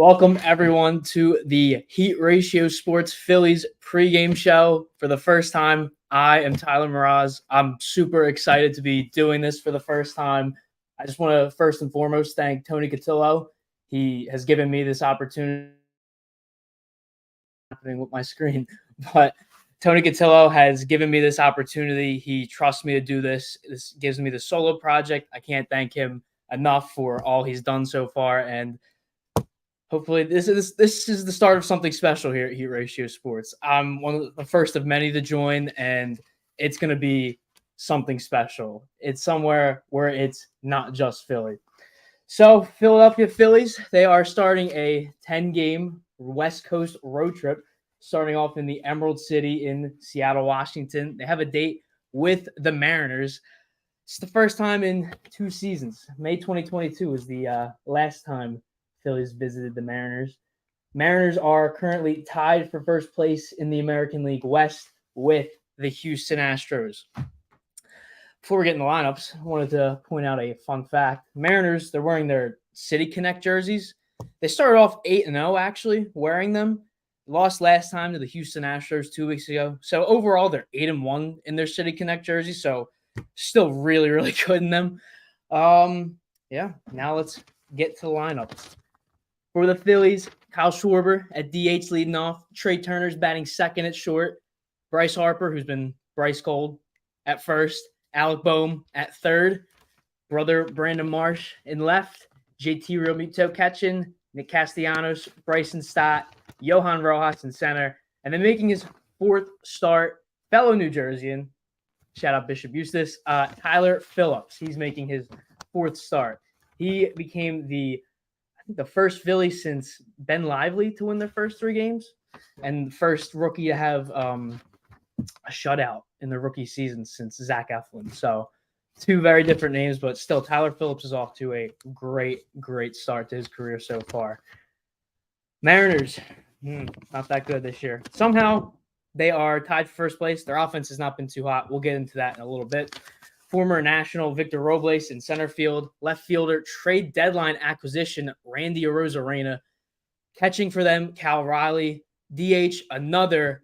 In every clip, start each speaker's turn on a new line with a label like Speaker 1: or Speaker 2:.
Speaker 1: Welcome, everyone, to the Heat Ratio Sports Phillies pregame show. For the first time, I am Tyler Mroz. I'm super excited to be doing this for the first time. I just want to first and foremost thank Tony Cotillo. He has given me this opportunity happening with my screen, but Tony Cotillo has given me this opportunity. He trusts me to do this. This gives me the solo project. I can't thank him enough for all he's done so far, and hopefully this is the start of something special here at Heat Ratio Sports. I'm one of the first of many to join, and it's going to be something special. It's somewhere where it's not just Philly. So Philadelphia Phillies, they are starting a 10-game West Coast road trip, starting off in the Emerald City in Seattle, Washington. They have a date with the Mariners. It's the first time in 2 seasons. May 2022 was the last time Phillies visited the Mariners. Mariners are currently tied for first place in the American League West with the Houston Astros. Before we get in the lineups, I wanted to point out a fun fact. Mariners, they're wearing their City Connect jerseys. They started off 8-0, actually, wearing them. Lost last time to the Houston Astros 2 weeks ago. So overall, they're 8-1 in their City Connect jerseys. So still really, really good in them. Now let's get to the lineups. For the Phillies, Kyle Schwarber at DH leading off. Trey Turner's batting second at short. Bryce Harper, who's been Bryce Cold, at first. Alec Boehm at third. Brother Brandon Marsh in left. JT Realmuto catching. Nick Castellanos, Bryson Stott, Johan Rojas in center. And then making his fourth start, fellow New Jerseyan, shout out Bishop Eustace, Tyler Phillips. He's making his fourth start. He became the first Philly since Ben Lively to win their first 3 games, and the first rookie to have a shutout in the rookie season since Zach Eflin. So 2 very different names, but still Tyler Phillips is off to a great start to his career so far. Mariners, not that good this year. Somehow they are tied for first place. Their offense has not been too hot. We'll get into that in a little bit. Former National Victor Robles in center field. Left fielder, trade deadline acquisition, Randy Arozarena. Catching for them, Cal Riley. DH, another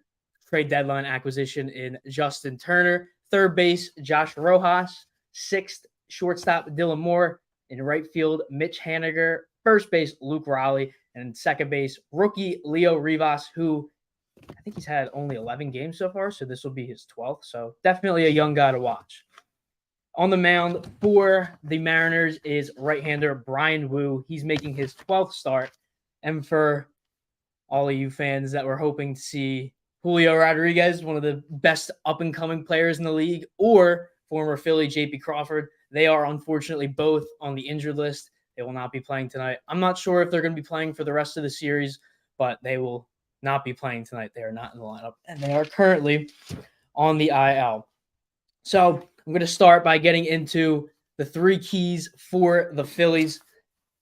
Speaker 1: trade deadline acquisition in Justin Turner. Third base, Josh Rojas. Sixth, shortstop, Dylan Moore. In right field, Mitch Haniger. First base, Luke Raleigh. And second base, rookie Leo Rivas, who I think he's had only 11 games so far, so this will be his 12th. So definitely a young guy to watch. On the mound for the Mariners is right-hander Brian Wu. He's making his 12th start. And for all of you fans that were hoping to see Julio Rodriguez, one of the best up-and-coming players in the league, or former Philly J.P. Crawford, they are unfortunately both on the injured list. They will not be playing tonight. I'm not sure if they're going to be playing for the rest of the series, but they will not be playing tonight. They are not in the lineup, and they are currently on the IL. So I'm going to start by getting into the 3 keys for the Phillies.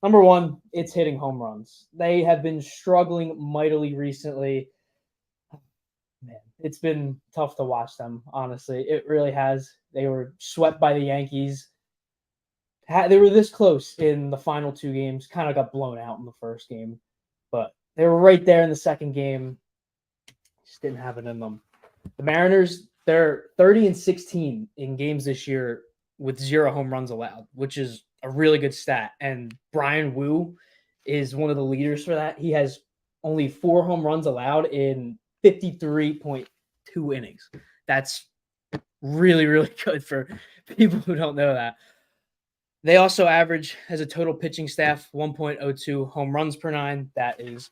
Speaker 1: Number 1, it's hitting home runs. They have been struggling mightily recently. Man, it's been tough to watch them, honestly. It really has. They were swept by the Yankees. They were this close in the final 2 games, kind of got blown out in the first game. But they were right there in the second game. Just didn't have it in them. The Mariners, they're 30-16 in games this year with 0 home runs allowed, which is a really good stat. And Brian Wu is one of the leaders for that. He has only 4 home runs allowed in 53.2 innings. That's really, really good for people who don't know that. They also average, as a total pitching staff, 1.02 home runs per 9. That is,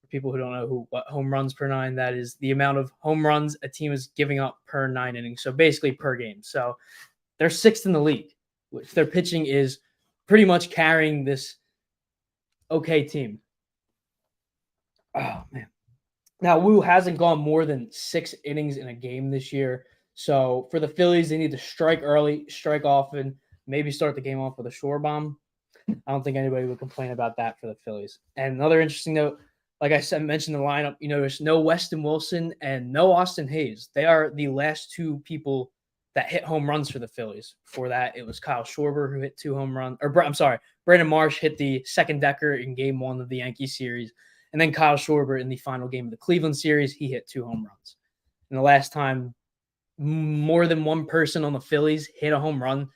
Speaker 1: for people who don't know what home runs per 9, that is the amount of home runs a team is giving up per 9 innings. So basically per game. So they're 6th in the league, which their pitching is pretty much carrying this okay team. Oh, man. Now, Wu hasn't gone more than 6 innings in a game this year. So for the Phillies, they need to strike early, strike often, maybe start the game off with a shore bomb. I don't think anybody would complain about that for the Phillies. And another interesting note, like I said, mentioned the lineup, there's no Weston Wilson and no Austin Hayes. They are the last 2 people that hit home runs for the Phillies. Before that, it was Kyle Schwarber who hit 2 home runs. I'm sorry, Brandon Marsh hit the second decker in Game 1 of the Yankee series. And then Kyle Schwarber in the final game of the Cleveland series, he hit 2 home runs. And the last time more than one person on the Phillies hit a home run, I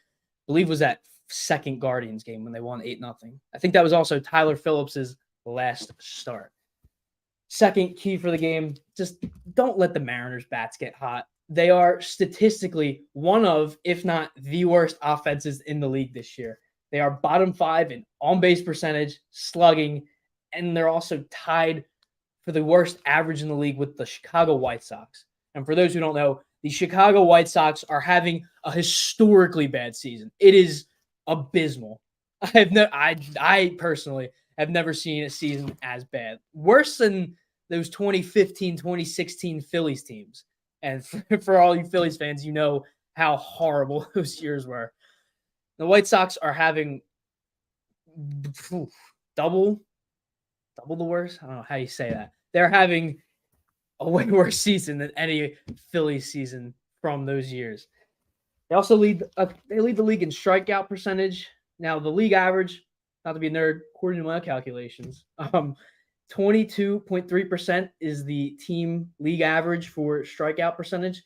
Speaker 1: believe was that second Guardians game when they won 8-0. I think that was also Tyler Phillips's last start. Second key for the game, just don't let the Mariners' bats get hot. They are statistically one of, if not the worst offenses in the league this year. They are bottom 5 in on-base percentage, slugging, and they're also tied for the worst average in the league with the Chicago White Sox. And for those who don't know, the Chicago White Sox are having a historically bad season. It is abysmal. I personally have never seen a season as bad. Worse than those 2015, 2016 Phillies teams. And for all you Phillies fans, you know how horrible those years were. The White Sox are having double the worst. I don't know how you say that. They're having a way worse season than any Phillies season from those years. They also lead the league in strikeout percentage. Now the league average, not to be a nerd, according to my calculations, 22.3% is the team league average for strikeout percentage.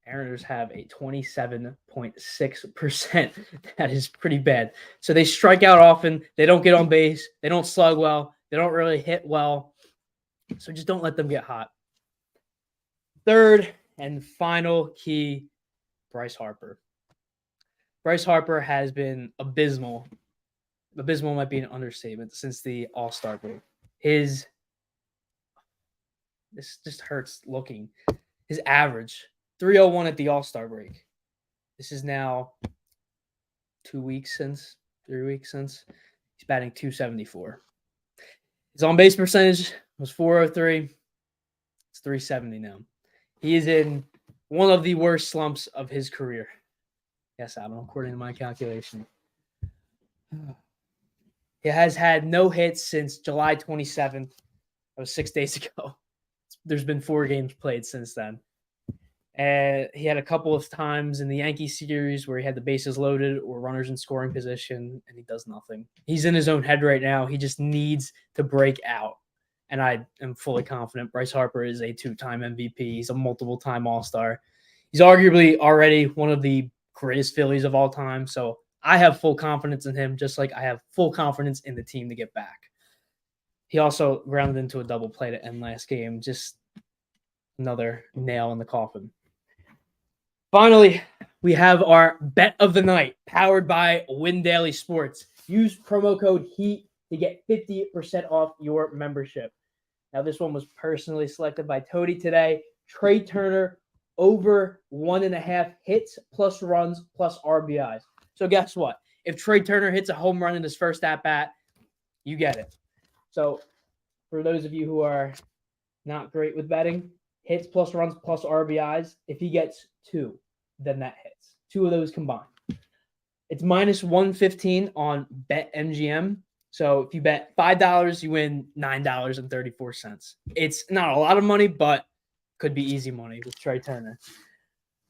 Speaker 1: Mariners have a 27.6%. That is pretty bad. So they strike out often. They don't get on base. They don't slug well. They don't really hit well. So just don't let them get hot. Third and final key, Bryce Harper. Bryce Harper has been abysmal. Abysmal might be an understatement since the All-Star break. This just hurts looking. His average, 301 at the All-Star break. This is now 3 weeks since. He's batting .274. His on-base percentage was .403. It's .370 now. He is in one of the worst slumps of his career. Yes, Adam, according to my calculation. He has had no hits since July 27th. That was 6 days ago. There's been 4 games played since then. And he had a couple of times in the Yankee series where he had the bases loaded or runners in scoring position, and he does nothing. He's in his own head right now. He just needs to break out. And I am fully confident Bryce Harper is a 2-time MVP. He's a multiple-time All-Star. He's arguably already one of the greatest Phillies of all time. So I have full confidence in him, just like I have full confidence in the team to get back. He also grounded into a double play to end last game. Just another nail in the coffin. Finally, we have our bet of the night, powered by Win Daily Sports. Use promo code HEAT to get 50% off your membership. Now, this one was personally selected by Toady today. Trey Turner over 1.5 hits plus runs plus RBIs. So guess what? If Trey Turner hits a home run in his first at-bat, you get it. So for those of you who are not great with betting, hits plus runs plus RBIs, if he gets 2, then that hits. 2 of those combined. It's minus 115 on BetMGM. So if you bet $5, you win $9.34. It's not a lot of money, but could be easy money with Trey Turner.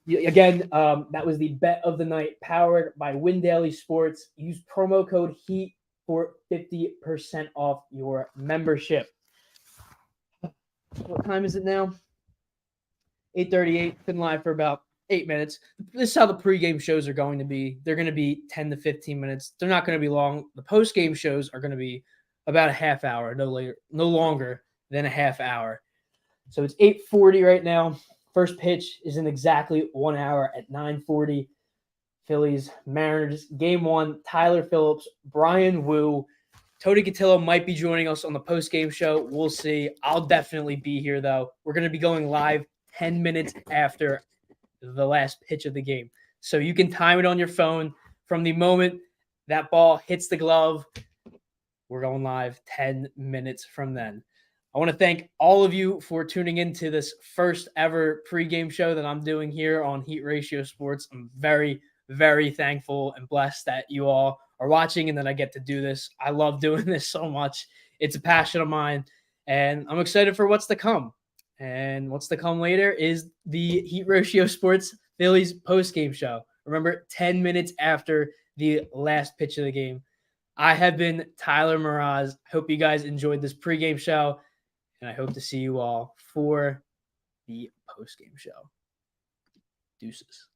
Speaker 1: Again, that was the bet of the night powered by Win Daily Sports. Use promo code HEAT for 50% off your membership. What time is it now? 8:38. Been live for about 8 minutes. This is how the pregame shows are going to be. They're going to be 10 to 15 minutes. They're not going to be long. The postgame shows are going to be about a half hour, no longer than a half hour. So it's 8:40 right now. First pitch is in exactly 1 hour at 9:40. Phillies, Mariners, Game 1, Tyler Phillips, Brian Wu. Tony Cotillo might be joining us on the postgame show. We'll see. I'll definitely be here, though. We're going to be going live 10 minutes after the last pitch of the game. So you can time it on your phone from the moment that ball hits the glove. We're going live 10 minutes from then. I want to thank all of you for tuning into this first ever pregame show that I'm doing here on Heat Ratio Sports. I'm very, very thankful and blessed that you all are watching and that I get to do this. I love doing this so much. It's a passion of mine, and I'm excited for what's to come. And what's to come later is the Heat Ratio Sports Phillies post-game show. Remember, 10 minutes after the last pitch of the game. I have been Tyler Mroz. Hope you guys enjoyed this pregame show, and I hope to see you all for the postgame show. Deuces.